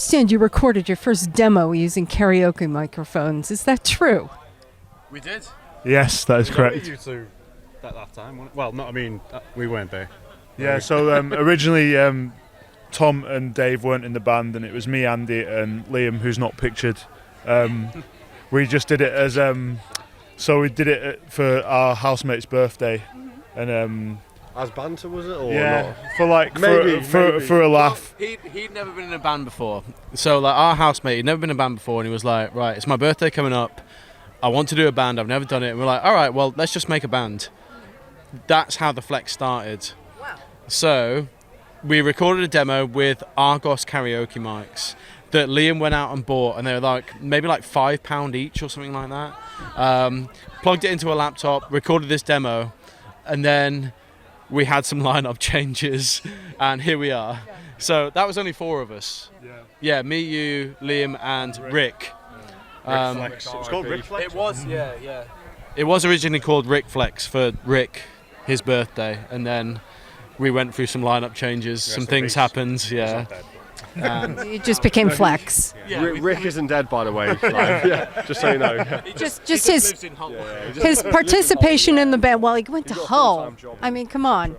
understand you recorded your first demo using karaoke microphones. Is that true? We did. Yes, that is correct. You two at that time. Well, not. I mean, we weren't there. Yeah. So originally, Tom and Dave weren't in the band, and it was me, Andy, and Liam, who's not pictured. We just did it as so we did it for our housemate's birthday, and as banter, was it? Or yeah, not? for like maybe. For a laugh. He'd never been in a band before, so like our housemate, he'd never been in a band before, and he was like, right, it's my birthday coming up. I want to do a band. I've never done it. And we're like, all right, well, let's just make a band. That's how the Flex started. Wow. So we recorded a demo with Argos karaoke mics that Liam went out and bought, and they were like maybe like £5 each or something like that. Plugged it into a laptop, recorded this demo, and then we had some lineup changes, and here we are. So that was only 4 of us. Yeah, me, you, Liam, and Rick. Flex. It was called Rick Flex. It was, yeah. It was originally called Rick Flex for Rick, his birthday, and then we went through some lineup changes. Some things happened, yeah. It just became Flex. Yeah, Rick isn't dead, by the way. Just so you know. Just his participation in the band. Well, he went to Hull. I mean, come on.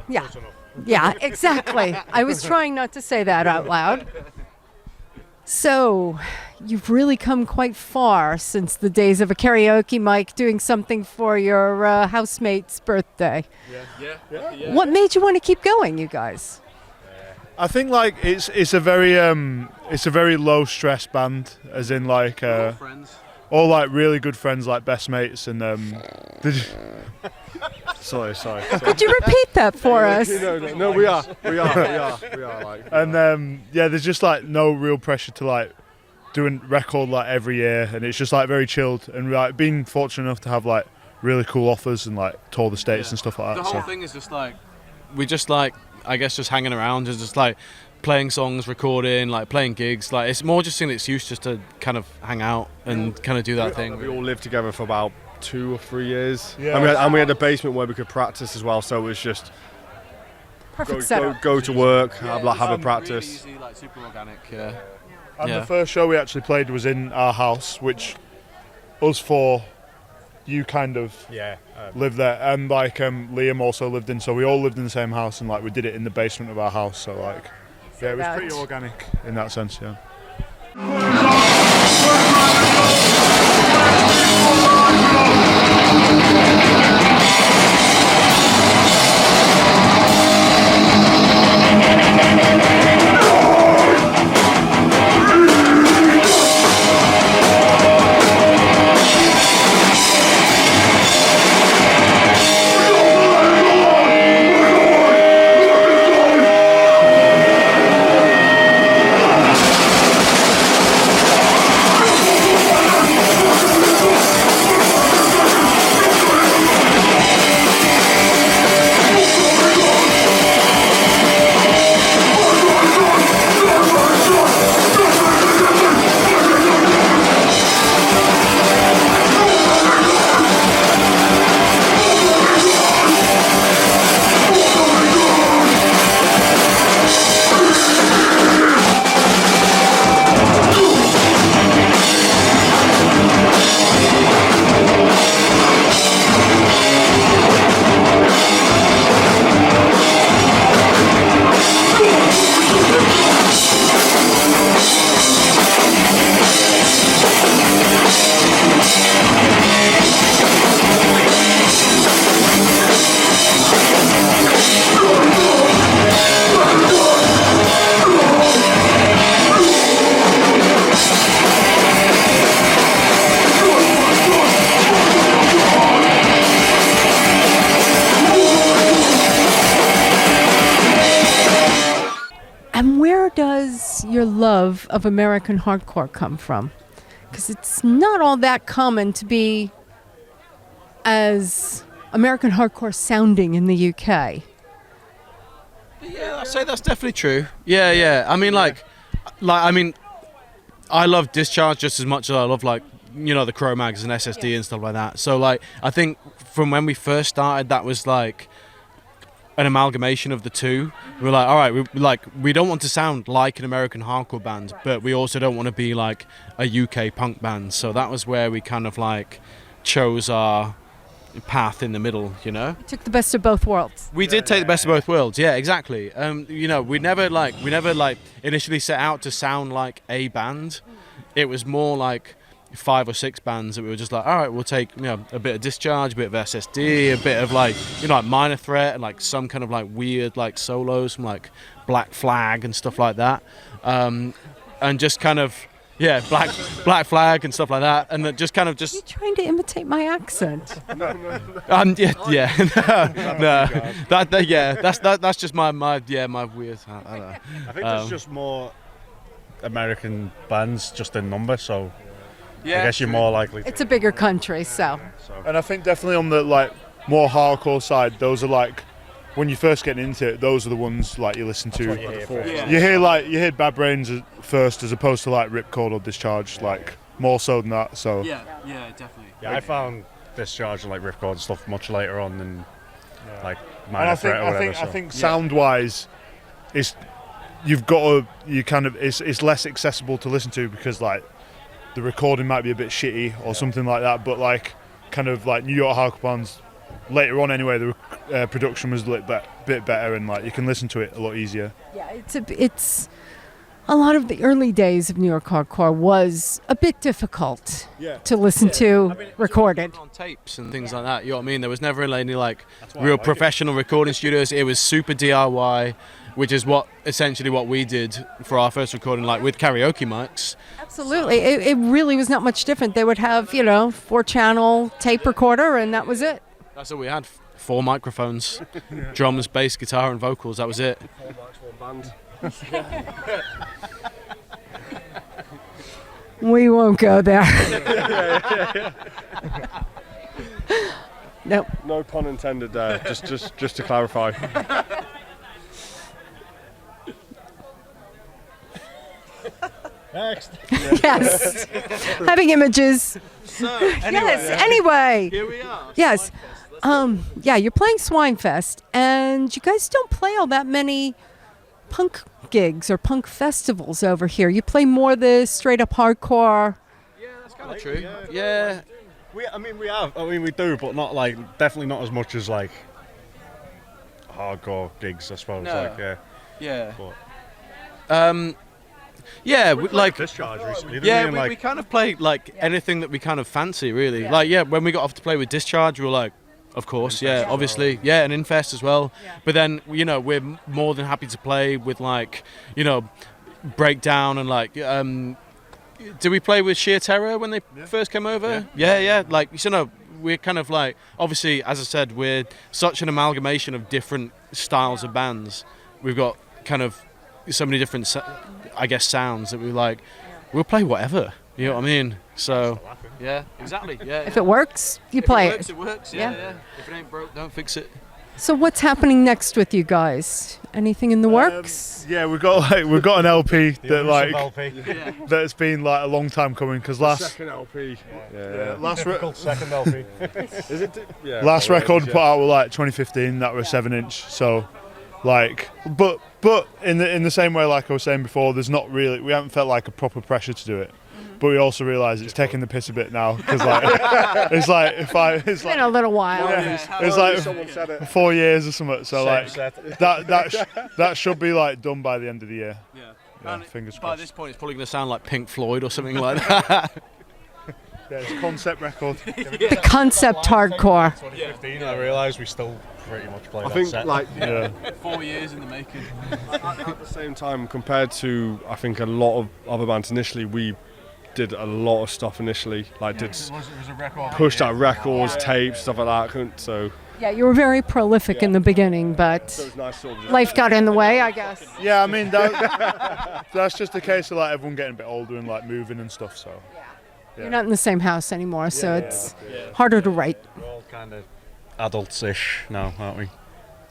Yeah, exactly. I was trying not to say that out loud. So, you've really come quite far since the days of a karaoke mic doing something for your housemate's birthday. Yeah. What made you want to keep going, you guys? I think like it's a very low stress band, as in like all like really good friends, like best mates, and sorry. Could you repeat that for us? No, we are like. And there's just like no real pressure to like doing record like every year, and it's just like very chilled, and like being fortunate enough to have like really cool offers and like tour the States and stuff like that. The whole thing is just like we just like I guess just hanging around and just like playing songs, recording, like playing gigs. Like it's more just an excuse just to kind of hang out and kind of do that thing. We all lived together for about 2 or 3 years. Yeah. And we had a basement where we could practice as well, so it was just Perfect setup. go to work, have a practice. Really easy, like super organic. And the first show we actually played was in our house, which us 4, you kind of lived there, and like Liam also lived in, so we all lived in the same house, and like we did it in the basement of our house, so like it was pretty organic in that sense. Does your love of American hardcore come from? Because it's not all that common to be as American hardcore sounding in the UK. Yeah, I'd say that's definitely true. Yeah. I mean, I love Discharge just as much as I love like the Cro-Mags and SSD and stuff like that. So like, I think from when we first started, that was like an amalgamation of the two. We're like, all right, we don't want to sound like an American hardcore band, but we also don't want to be like a UK punk band. So that was where we kind of like chose our path in the middle, you know. You took the best of both worlds. We did take the best of both worlds, yeah, exactly. You know, we never initially set out to sound like a band. It was more like 5 or 6 bands that we were just like, all right, we'll take, you know, a bit of Discharge, a bit of SSD, a bit of like, you know, like Minor Threat, and like some kind of like weird like solos from like Black Flag and stuff like that, and just kind of Black Flag and stuff like that, and it just kind of just. Are you trying to imitate my accent? No. That's just my weird. I don't know. I think there's just more American bands just in number, so I guess you're more likely. It's a bigger country, so. And I think definitely on the like more hardcore side, those are like when you first get into it, those are the ones like you listen to. You hear Bad Brains first as opposed to like Ripcord or Discharge, like more so than that. So yeah, definitely. Yeah, I found Discharge and like Ripcord stuff much later on than like Minor Threat or whatever. I think sound-wise, it's less accessible to listen to because like the recording might be a bit shitty or something like that. But like kind of like New York hardcore bands later on anyway, the production was a little bit better and like you can listen to it a lot easier. Yeah, it's a lot of the early days of New York hardcore was a bit difficult to listen to recorded on tapes and things like that. You know what I mean? There was never really any like real professional recording studios. It was super DIY, which is essentially what we did for our first recording, like with karaoke mics. Absolutely, it really was not much different. They would have 4-channel tape recorder, and that was it. That's all we had. 4 microphones, drums, bass, guitar, and vocals. That was it. 4 mics, 1 band. We won't go there. Nope. No pun intended there. Just to clarify. Next. Yes. Having images. So, anyway. Here we are. Yes. You're playing Swinefest, and you guys don't play all that many punk gigs or punk festivals over here. You play more the straight up hardcore. Yeah, that's kind of true. Yeah. We do, but not like, definitely not as much as like hardcore gigs, I suppose. No. Like, yeah. But, we like Discharge recently. We kind of play like anything that we kind of fancy, really. Like, when we got off to play with Discharge, we were like, of course, obviously, and Infest as well. Yeah. But then, we're more than happy to play with like, Breakdown and like, did we play with Sheer Terror when they first came over? Yeah. Like, we're kind of like, obviously, as I said, we're such an amalgamation of different styles of bands. We've got kind of so many different, sounds that we like. We'll play whatever. You know what I mean? So, yeah, exactly. Yeah. If it works, you play it. It works. Yeah. If it ain't broke, don't fix it. So what's happening next with you guys? Anything in the works? We've got an LP that that's been like a long time coming because second LP. Second LP. Is it? Yeah. Last record put out was like 2015. That was 7-inch. So, like, but in the same way, like I was saying before, we haven't felt like a proper pressure to do it. But we also realise it's taking the piss a bit now because it's been a little while. It's like 4 years or something. So that should be like done by the end of the year. Yeah, fingers crossed. By this point, it's probably going to sound like Pink Floyd or something like that. Yeah, it's a concept record. The concept hardcore. 2015, I realised we still pretty much play that set. Like 4 years in the making. At the same time, compared to I think a lot of other bands initially, we did a lot of stuff initially. Like pushed out records, tapes, stuff like that. So yeah, you were very prolific in the beginning, but so it was nice sort of life got in the way, I guess. Yeah, I mean that's just a case of like everyone getting a bit older and like moving and stuff. So you're not in the same house anymore, so it's harder to write. We're all kind of adults-ish now, aren't we?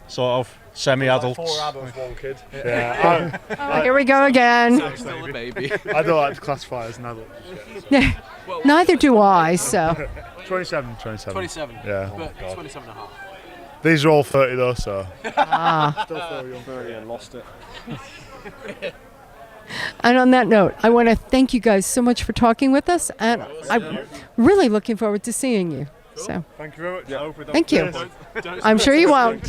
Sort of semi-adults. 4 adults, 1 kid. Yeah. Here we go again. I'm still a baby. I don't like to classify as an adult. Neither do I. So 27. 27. Yeah. But 27 and a half. These are all 30 though, so. Still feel you're 30 and lost it. And on that note, I want to thank you guys so much for talking with us, and I'm really looking forward to seeing you. Cool. So, thank you very much. thank you. I'm sure you won't.